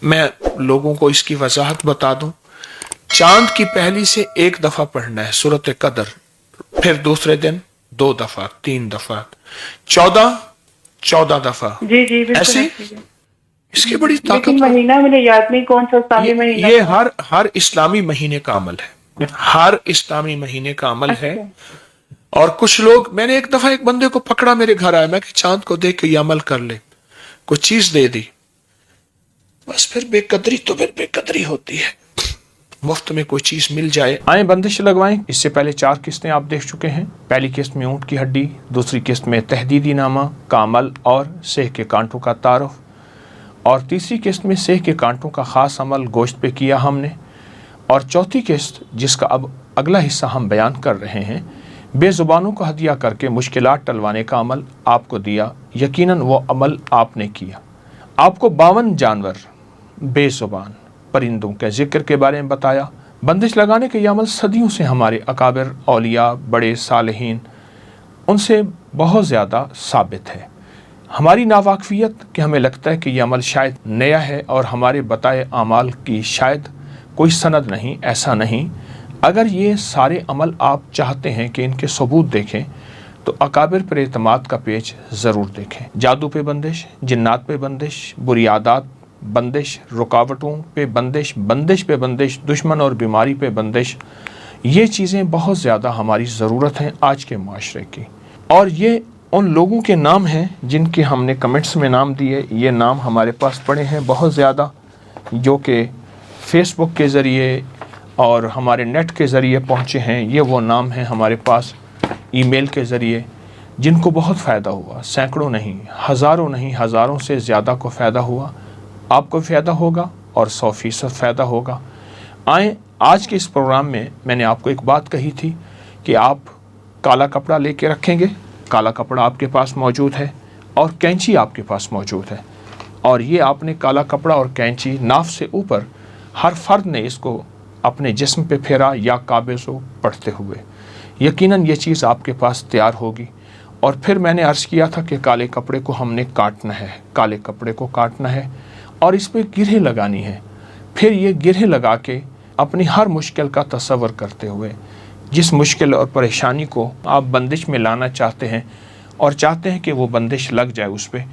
मैं लोगों को इसकी वजाहत बता दूं। चांद की पहली से एक दफा पढ़ना है सूरत कदर, फिर दूसरे दिन 2 दफा, 3 दफा, 14 दफा जी जी बिल्कुल ऐसे। अच्छी है। इसकी बड़ी लेकिन ताकतवर, महीना मुझे याद नहीं कौन सा इस्लामी महीना ये था। हर इस्लामी महीने का अमल है, हर इस्लामी महीने का अमल है। अच्छा और कुछ लोग, मैंने एक दफा एक बंदे को पकड़ा, मेरे घर आया, मैं कि चांद को देख के ये अमल कर ले, कुछ चीज दे दी, बस फिर बेकदरी तो फिर बेकदरी होती है। मुफ्त में कोई चीज मिल जाए, आए बंदिश लगवाएं। इससे पहले 4 किस्तें आप देख चुके हैं। पहली किस्त में ऊंट की हड्डी, दूसरी किस्त में तहदीदी नामा का अमल और सेह के कांटों का तारुफ, और तीसरी किस्त में सेह के कांटों का खास अमल गोश्त पे किया हमने, और चौथी किस्त जिसका अब अगला हिस्सा हम बयान कर रहे हैं, बेजुबानों को हदिया करके मुश्किलात टलवाने का अमल आपको दिया। यकीनन वो अमल आपने किया। आपको 52 जानवर बेजुबान परिंदों के जिक्र के बारे में बताया। बंदिश लगाने के यह अमल सदियों से हमारे अकाबिर औलिया, बड़े सालिहीन, उनसे बहुत ज़्यादा साबित है। हमारी नावाकफियत कि हमें लगता है कि यह अमल शायद नया है और हमारे बताए अमाल की शायद कोई सनद नहीं, ऐसा नहीं। अगर ये सारे अमल आप चाहते हैं कि इनके सबूत देखें तो अकाबिर पर एतमाद का पेज ज़रूर देखें। जादू पे बंदिश, जिन्नात पे बंदिश, बुरी आदत बंदिश, रुकावटों पे बंदिश, बंदिश पे बंदिश, दुश्मन और बीमारी पे बंदिश, ये चीज़ें बहुत ज़्यादा हमारी ज़रूरत हैं आज के माशरे की। और ये उन लोगों के नाम हैं जिनके हमने कमेंट्स में नाम दिए। ये नाम हमारे पास पड़े हैं बहुत ज़्यादा, जो कि फेसबुक के ज़रिए और हमारे नेट के ज़रिए पहुँचे हैं। ये वो नाम हैं हमारे पास ईमेल के ज़रिए जिनको बहुत फ़ायदा हुआ, सैकड़ों नहीं, हज़ारों नहीं, हज़ारों से ज़्यादा को फ़ायदा हुआ। आपको फ़ायदा होगा और 100% फ़ायदा होगा। आए, आज के इस प्रोग्राम में मैंने आपको एक बात कही थी कि आप काला कपड़ा लेके रखेंगे। काला कपड़ा आपके पास मौजूद है और कैंची आपके पास मौजूद है, और ये आपने काला कपड़ा और कैंची नाफ से ऊपर हर फर्द ने इसको अपने जिस्म पे फेरा या काबिज़ो पढ़ते हुए। यकीनन ये चीज़ आपके पास तैयार होगी। और फिर मैंने अर्ज़ किया था कि काले कपड़े को हमने काटना है, काले कपड़े को काटना है और इस पर गिरहें लगानी है। फिर ये गिरहें लगा के अपनी हर मुश्किल का तसव्वुर करते हुए, जिस मुश्किल और परेशानी को आप बंदिश में लाना चाहते हैं और चाहते हैं कि वो बंदिश लग जाए उस पर,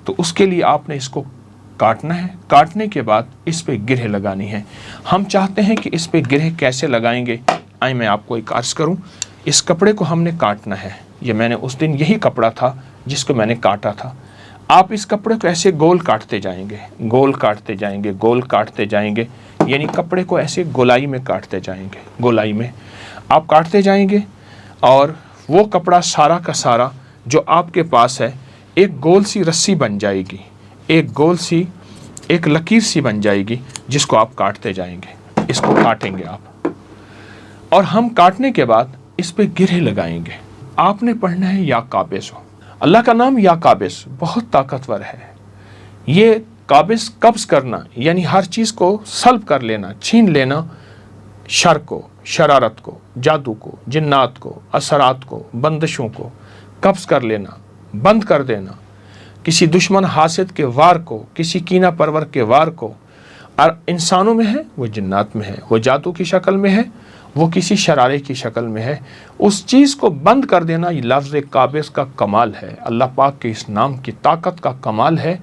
तो उसके लिए आपने इसको काटना है। काटने के बाद इस पे गिरहें लगानी है। हम चाहते हैं कि इस पे गिरहें कैसे लगाएंगे। आइए मैं आपको एक अर्ज़ करूं। इस कपड़े को हमने काटना है। ये मैंने उस दिन यही कपड़ा था जिसको मैंने काटा था। आप इस कपड़े को ऐसे गोल काटते जाएंगे, गोल काटते जाएंगे, गोल काटते जाएंगे, यानी कपड़े को ऐसे गोलाई में काटते जाएंगे। गोलाई में आप काटते जाएंगे और वो कपड़ा सारा का सारा जो आपके पास है एक गोल सी रस्सी बन जाएगी, एक गोल सी एक लकीर सी बन जाएगी, जिसको आप काटते जाएंगे। इसको काटेंगे आप, और हम काटने के बाद इस पे गिरहें लगाएंगे। आपने पढ़ना है या काबिज़ हो। अल्लाह का नाम या काबिज़ बहुत ताकतवर है। ये काबिज़ कब्ज़ करना यानी हर चीज़ को सल्ब कर लेना, छीन लेना, शर को, शरारत को, जादू को, जिन्नात को, असरात को, बंदिशों को कब्ज़ कर लेना, बंद कर देना, किसी दुश्मन हासिद के वार को, किसी कीना परवर के वार को। और इंसानों में है, वो जिन्नात में है, वो जादू की शक्ल में है, वो किसी शरारे की शक्ल में है, उस चीज़ को बंद कर देना। ये लफ्ज़ काबिज़ का कमाल है, अल्लाह पाक के इस नाम की ताकत का कमाल है।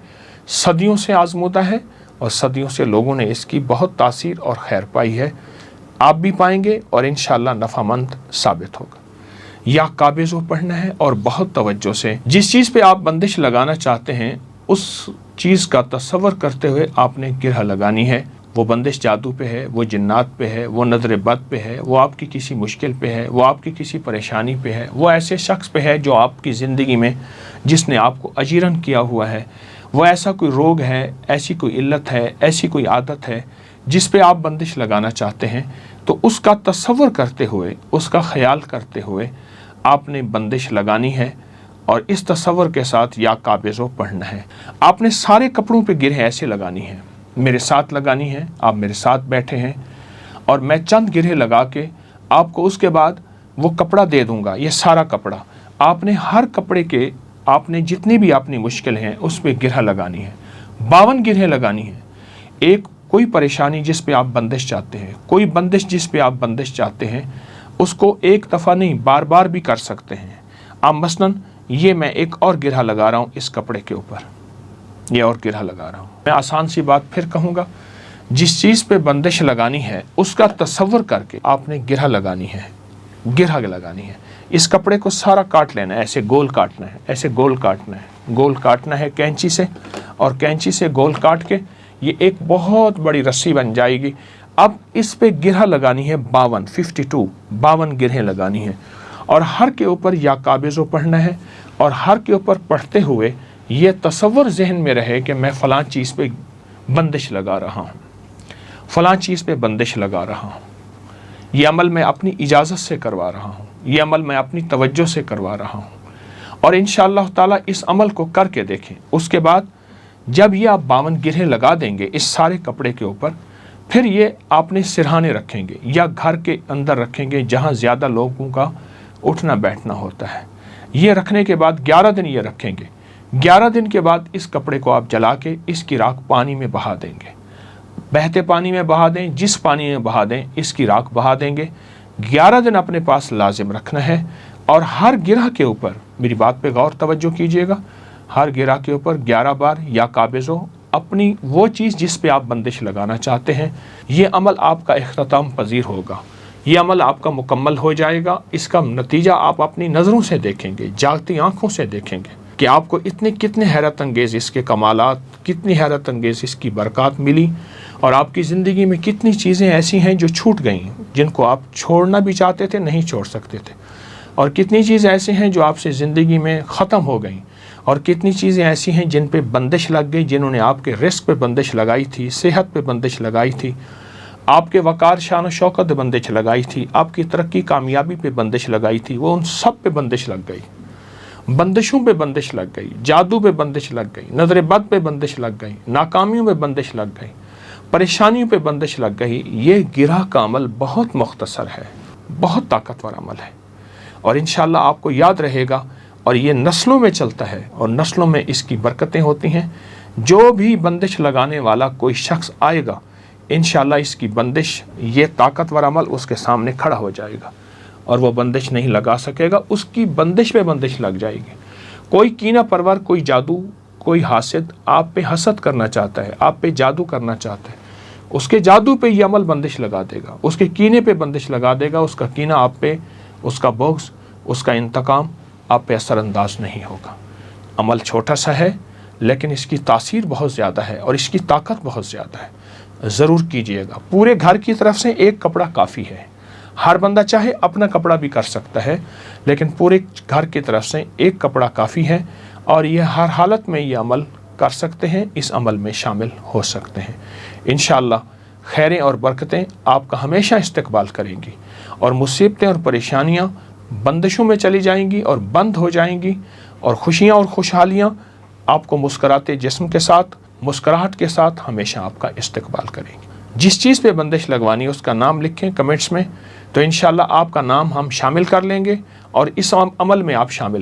सदियों से आजमूदा है और सदियों से लोगों ने इसकी बहुत तासीर और खैर पाई है। आप भी पाएंगे और इंशाअल्लाह नफ़ामंद साबित होगा। या काबिज़ो पढ़ना है और बहुत तवज्जो से जिस चीज़ पे आप बंदिश लगाना चाहते हैं उस चीज़ का तसव्वुर करते हुए आपने गिरह लगानी है। वो बंदिश जादू पे है, वो जिन्नात पे है, वो नज़र बद पे है, वो आपकी किसी मुश्किल पे है, वो आपकी किसी परेशानी पे है, वो ऐसे शख्स पे है जो आपकी ज़िंदगी में जिसने आपको अजीरन किया हुआ है, वो ऐसा कोई रोग है, ऐसी कोई इल्लत है, ऐसी कोई आदत है जिस पे आप बंदिश लगाना चाहते हैं। तो उसका तसव्वुर करते हुए, उसका ख्याल करते हुए आपने बंदिश लगानी है और इस तसव्वुर के साथ या काबिज़ो पढ़ना है। आपने सारे कपड़ों पे गिरहें ऐसे लगानी है, मेरे साथ लगानी है। आप मेरे साथ बैठे हैं और मैं चंद गिरहें लगा के आपको उसके बाद वो कपड़ा दे दूंगा। ये सारा कपड़ा आपने हर कपड़े के, आपने जितनी भी अपनी मुश्किल हैं उस पर गिरह लगानी है। 52 गिरहें लगानी है। एक कोई परेशानी जिस पे आप बंदिश चाहते हैं, कोई बंदिश जिस पे आप बंदिश चाहते हैं, उसको एक दफ़ा नहीं बार बार भी कर सकते हैं आप। मसलन ये मैं एक और गिरहा लगा रहा हूँ इस कपड़े के ऊपर, ये और गिरहा लगा रहा हूँ। मैं आसान सी बात फिर कहूँगा, जिस चीज़ पे बंदिश लगानी है उसका तसव्वुर करके आपने गिरहा लगानी है, गिरहा लगानी है। इस कपड़े को सारा काट लेना है, ऐसे गोल काटना है, ऐसे गोल काटना है, गोल काटना है कैंची से, और कैंची से गोल काट के ये एक बहुत बड़ी रस्सी बन जाएगी। अब इस पे गिरहा लगानी है 52 गिरहें लगानी है, और हर के ऊपर या काबिज़ो पढ़ना है, और हर के ऊपर पढ़ते हुए ये तसव्वुर जहन में रहे कि मैं फ़लाँ चीज़ पे बंदिश लगा रहा हूँ, फ़लाँ चीज़ पे बंदिश लगा रहा हूँ, ये अमल मैं अपनी इजाज़त से करवा रहा हूँ, ये अमल मैं अपनी तवज्जो से करवा रहा हूँ। और इंशाअल्लाह ताला इस अमल को करके देखें। उसके बाद जब ये आप 52 गिरहें लगा देंगे इस सारे कपड़े के ऊपर, फिर ये आपने सिरहाने रखेंगे या घर के अंदर रखेंगे जहाँ ज़्यादा लोगों का उठना बैठना होता है। ये रखने के बाद 11 दिन ये रखेंगे। 11 दिन के बाद इस कपड़े को आप जला के इसकी राख पानी में बहा देंगे, बहते पानी में बहा दें, जिस पानी में बहा दें इसकी राख बहा देंगे। 11 दिन अपने पास लाजिम रखना है, और हर गिरह के ऊपर, मेरी बात पे गौर तवज्जो कीजिएगा, हर गिरह के ऊपर 11 बार या काबिज़ो अपनी वो चीज़ जिस पे आप बंदिश लगाना चाहते हैं, ये अमल आपका इख्तिताम पजीर होगा, ये अमल आपका मुकम्मल हो जाएगा। इसका नतीजा आप अपनी नज़रों से देखेंगे, जागती आँखों से देखेंगे कि आपको कितने हैरत अंगेज़ इसके कमालात, कितनी हैरत अंगेज़ इसकी बरक़ात मिली, और आपकी ज़िंदगी में कितनी चीज़ें ऐसी हैं जो छूट गई, जिनको आप छोड़ना भी चाहते थे नहीं छोड़ सकते थे, और कितनी चीज़ें ऐसी हैं जो आपसे ज़िंदगी में ख़त्म हो गई, और कितनी चीज़ें ऐसी हैं जिन पे बंदिश लग गई, जिन्होंने आपके रिस्क पे बंदिश लगाई थी, सेहत पे बंदिश लगाई थी, आपके वक़ार शान व शौकत पे बंदिश लगाई थी, आपकी तरक्की कामयाबी पे बंदिश लगाई थी, वो उन सब पे बंदिश लग गई। बंदिशों पे बंदिश लग गई, जादू पे बंदिश लग गई, नज़र बद पे बंदिश लग गई, नाकामियों पे बंदिश लग गई, परेशानियों पे बंदिश लग गई। ये गिरह का अमल बहुत मुख्तसर है, बहुत ताकतवर अमल है, और इंशाअल्लाह आपको याद रहेगा, और ये नस्लों में चलता है, और नस्लों में इसकी बरकतें होती हैं। जो भी बंदिश लगाने वाला कोई शख्स आएगा, इंशाअल्लाह इसकी बंदिश, ये ताकतवर अमल उसके सामने खड़ा हो जाएगा, और वो बंदिश नहीं लगा सकेगा, उसकी बंदिश पे बंदिश लग जाएगी। कोई कीना परवर, कोई जादू, कोई हासिद आप पे हसद करना चाहता है, आप पे जादू करना चाहता है, उसके जादू पे ये अमल बंदिश लगा देगा, उसके कीने पे बंदिश लगा देगा। उसका कीना आप पे, उसका बुग़्ज़, उसका इंतकाम आप पे असरअंदाज नहीं होगा। अमल छोटा सा है, लेकिन इसकी तासीर बहुत ज़्यादा है, और इसकी ताकत बहुत ज़्यादा है। ज़रूर कीजिएगा। पूरे घर की तरफ से एक कपड़ा काफ़ी है। हर बंदा चाहे अपना कपड़ा भी कर सकता है, लेकिन पूरे घर की तरफ से एक कपड़ा काफ़ी है, और ये हर हालत में ये अमल कर सकते हैं, इस अमल में शामिल हो सकते हैं। इंशाअल्लाह खैरें और बरकतें आपका हमेशा इस्तकबाल करेंगी, और मुसीबतें और परेशानियाँ बंदिशों में चली जाएंगी और बंद हो जाएंगी, और खुशियाँ और खुशहालियाँ आपको मुस्कराते जिस्म के साथ, मुस्कराहट के साथ हमेशा आपका इस्तकबाल करेंगी। जिस चीज़ पे बंदिश लगवानी है उसका नाम लिखें कमेंट्स में, तो इंशाअल्लाह आपका नाम हम शामिल कर लेंगे, और इस अमल में आप शामिल